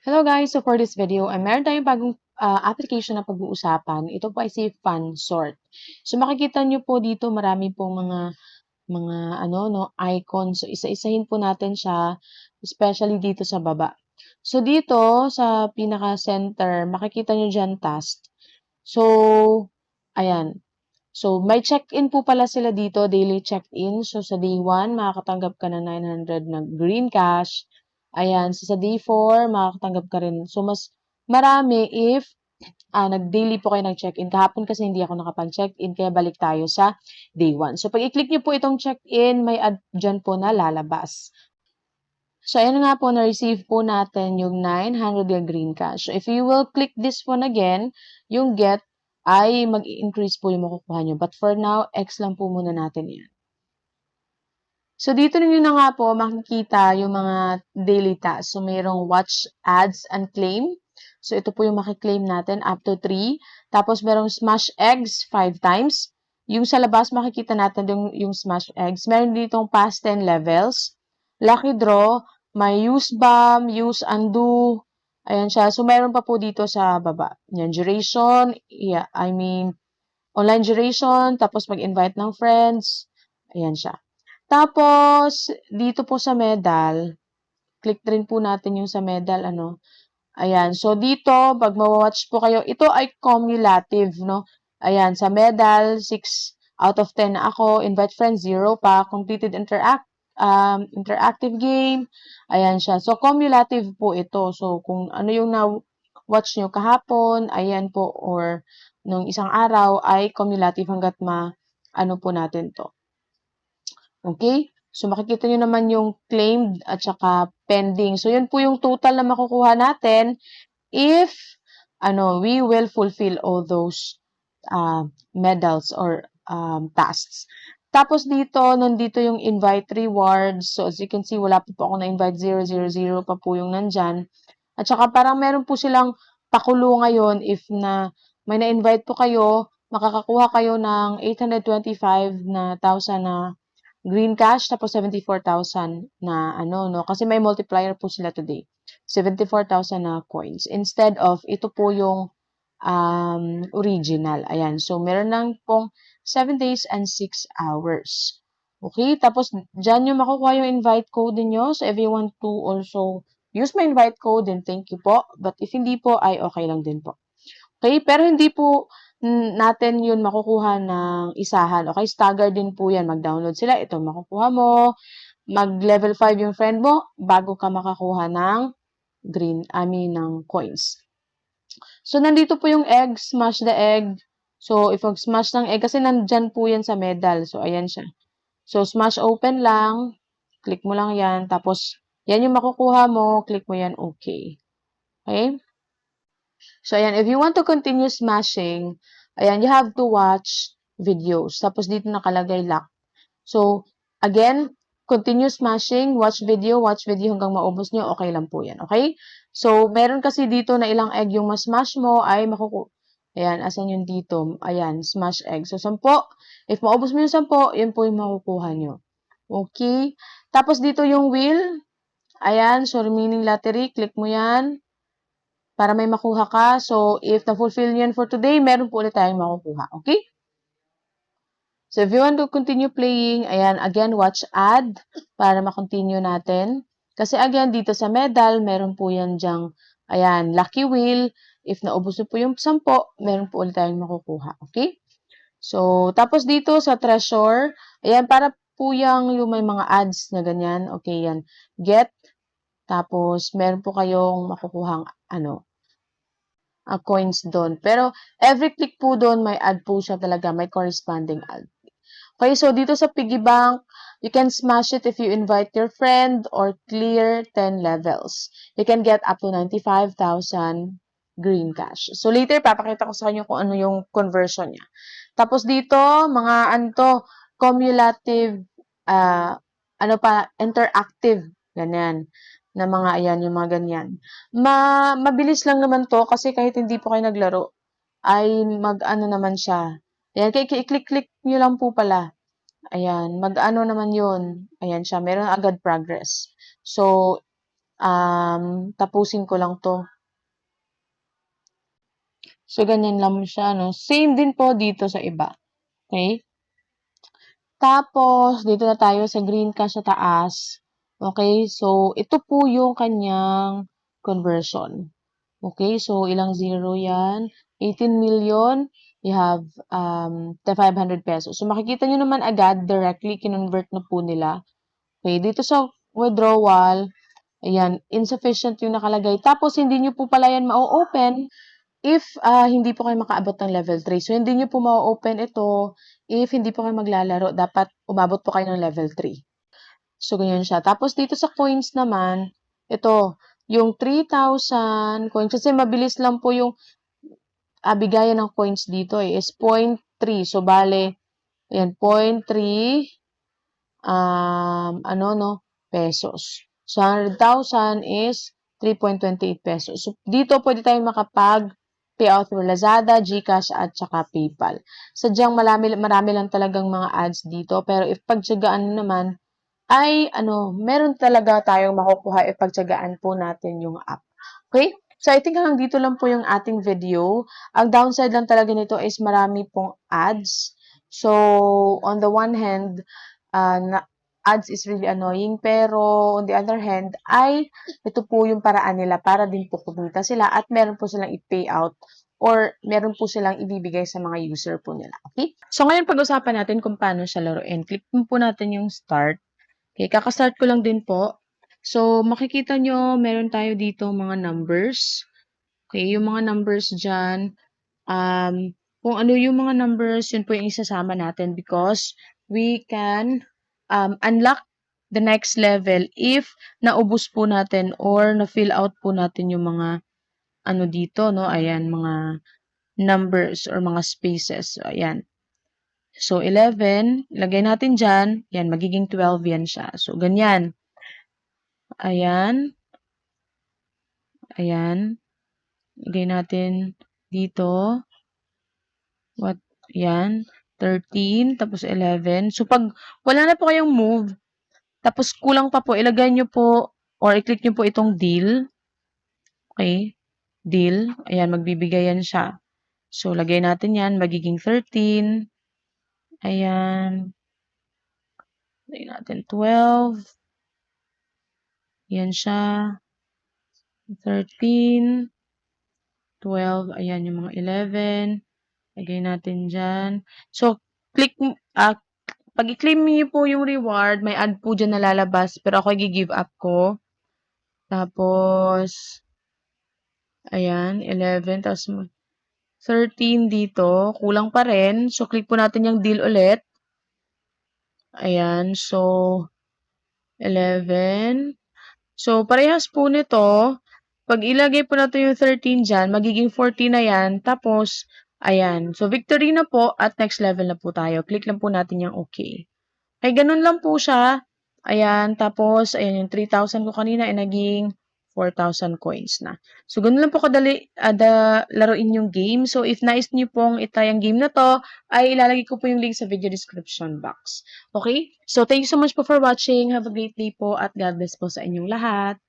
Hello guys! So for this video ay meron tayong bagong application na pag-uusapan. Ito po ay si FunSort. So makikita nyo po dito marami pong mga icons. So isa-isahin po natin siya, especially dito sa baba. So dito sa pinaka-center, makikita nyo dyan task. So ayan. So may check-in po pala sila dito, daily check-in. So sa day 1, makakatanggap ka ng 900 na green cash. Ayan, so sa day 4, makakatanggap ka rin. So, mas marami if nag-daily po kayo nag-check-in. Kahapon kasi hindi ako nakapag-check-in, kaya balik tayo sa day 1. So, pag i-click nyo po itong check-in, may ad dyan po na lalabas. So, ayan nga po, na-receive po natin yung 900 na green cash. So, if you will click this one again, yung get, ay mag-increase po yung makukuha nyo. But for now, X lang po muna natin yan. So, dito ninyo na nga po makikita yung mga daily tasks. So, mayroong watch ads and claim. So, ito po yung makiklaim natin up to 3. Tapos, merong smash eggs 5 times. Yung sa labas, makikita natin yung smash eggs. Meron ditong past 10 levels. Lucky draw. May use bomb, use undo. Ayan siya. So, meron pa po dito sa baba. Yan, duration. Yeah, online duration. Tapos, mag-invite ng friends. Ayan siya. Tapos, dito po sa medal, click rin po natin yung sa medal, Ayan. So, dito, pag ma-watch po kayo, ito ay cumulative, no? Ayan, sa medal, 6 out of 10 na ako. Invite friends, 0 pa. Completed interactive game. Ayan siya. So, cumulative po ito. So, kung ano yung na-watch nyo kahapon, ayan po, or nung isang araw, ay cumulative hanggat ano po natin to. Okay? So, makikita nyo naman yung claimed at saka pending. So, yun po yung total na makukuha natin if we will fulfill all those medals or tasks. Tapos dito, nandito yung invite rewards. So, as you can see, wala po ako na-invite 000 pa po yung nandyan. At saka parang meron po silang pakulo ngayon if may na-invite po kayo, makakakuha kayo ng 825,000 na green cash, tapos 74,000 na kasi may multiplier po sila today. 74,000 na coins. Instead of, ito po yung original. Ayan. So, meron lang pong 7 days and 6 hours. Okay? Tapos, dyan yung makukuha yung invite code niyo. So, if you want to also use my invite code, then thank you po. But if hindi po, ay okay lang din po. Okay? Pero hindi po natin yun makukuha ng isahan. Okay? Stagger din po yan. Mag-download sila. Ito makukuha mo. Mag-level 5 yung friend mo bago ka makakuha ng ng coins. So, nandito po yung egg. Smash the egg. So, if mag-smash ng egg, kasi nandyan po yan sa medal. So, ayan siya. So, smash open lang. Click mo lang yan. Tapos, yan yung makukuha mo. Click mo yan. Okay. Okay? So, ayan, if you want to continue smashing, ayan, you have to watch videos. Tapos, dito nakalagay lock. So, again, continue smashing, watch video hanggang maubos nyo, okay lang po yan, okay? So, meron kasi dito na ilang egg yung mas-smash mo ay ayan, asan yung dito? Ayan, smash egg. So, 10. If maubos mo yung 10, yun po yung makukuha nyo. Okay? Tapos, dito yung wheel. Ayan, so remaining lottery, click mo yan para may makuha ka. So, if na-fulfill yan for today, meron po ulit tayong makukuha. Okay? So, if you want to continue playing, ayan, again, watch ad para ma-continue natin. Kasi again, dito sa medal, meron po yan dyang, ayan, lucky wheel. If naubos na po yung 10, meron po ulit tayong makukuha. Okay? So, tapos dito sa treasure, ayan, para po yung may mga ads na ganyan. Okay, yan. Get. Tapos, meron po kayong makukuhang, coins doon. Pero, every click po doon, may ad po siya talaga. May corresponding ad. Okay, so dito sa piggy bank, you can smash it if you invite your friend or clear 10 levels. You can get up to 95,000 green cash. So later, papakita ko sa inyo kung ano yung conversion niya. Tapos dito, mga cumulative, interactive, ganyan, na mga, ayan, yung mga ganyan. Mabilis lang naman to kasi kahit hindi po kayo naglaro, ay naman siya. Ayan, i-click-click nyo lang po pala. Ayan, naman yun. Ayan siya, meron agad progress. So, tapusin ko lang 'to. So, ganyan lang siya 'no. Same din po dito sa iba, okay. Tapos dito na tayo sa green cash sa taas, okay. So, ito po yung kanyang conversion. Okay, so ilang zero yan? 18,000,000, you have the 500 pesos. So makikita nyo naman agad, directly kinonvert na po nila. Okay, dito sa withdrawal, ayan, insufficient yung nakalagay. Tapos hindi nyo po pala yan ma-open if hindi po kayo makaabot ng level 3. So hindi nyo po ma-open ito if hindi po kayo maglalaro. Dapat umabot po kayo ng level 3. So, ganyan siya. Tapos, dito sa coins naman, ito, yung 3,000 coins, kasi mabilis lang po yung bigayan ng coins dito is 0.3. So, bale, ayan, 0.3, pesos. So, 100,000 is 3.28 pesos. So, dito pwede tayong makapag-payout through Lazada, GCash, at saka PayPal. Sadyang marami lang talagang mga ads dito. Pero if pagtsagaan naman, ay meron talaga tayong makukuha ipagtiyagaan po natin yung app. Okay? So, I think hanggang dito lang po yung ating video. Ang downside lang talaga nito is marami pong ads. So, on the one hand, ads is really annoying. Pero, on the other hand, ay ito po yung paraan nila para din po kumita sila at meron po silang i-pay out or meron po silang ibibigay sa mga user po nila. Okay? So, ngayon pag-usapan natin kung paano siya laruin. Click po natin yung start. Okay, kaka-start ko lang din po. So, makikita nyo, meron tayo dito mga numbers. Okay, yung mga numbers dyan, kung ano yung mga numbers, yun po yung isasama natin because we can unlock the next level if naubos po natin or na-fill out po natin yung mga dito, no? Ayan, mga numbers or mga spaces. So, ayan. So, 11, lagay natin dyan. Yan, magiging 12 yan siya. So, ganyan. Ayan. Ayan. Lagay natin dito. Yan. 13, tapos 11. So, pag wala na po kayong move, tapos kulang pa po, ilagay nyo po, or i-click nyo po itong deal. Okay. Deal. Ayan, magbibigay yan siya. So, lagay natin yan. Magiging 13. Ayan. Lagay natin 12. Yan siya. 13. 12. Ayan yung mga 11. Lagay natin dyan. So, pag i-claim niyo po yung reward, may ad po dyan nalalabas. Pero ako i-give up ko. Tapos, ayan, 11. Tapos, 13 dito. Kulang pa rin. So, click po natin yung deal ulit. Ayan. So, 11. So, parehas po nito. Pag ilagay po natin yung 13 dyan, magiging 14 na yan. Tapos, ayan. So, victory na po at next level na po tayo. Click lang po natin yung okay. Ay, ganun lang po siya. Ayan. Tapos, ayan yung 3,000 ko kanina ay naging 4,000 coins na. So, ganun lang po kadali laruin yung game. So, if nais niyo pong itry ang game na to, ay ilalagay ko po yung link sa video description box. Okay? So, thank you so much po for watching. Have a great day po at God bless po sa inyong lahat.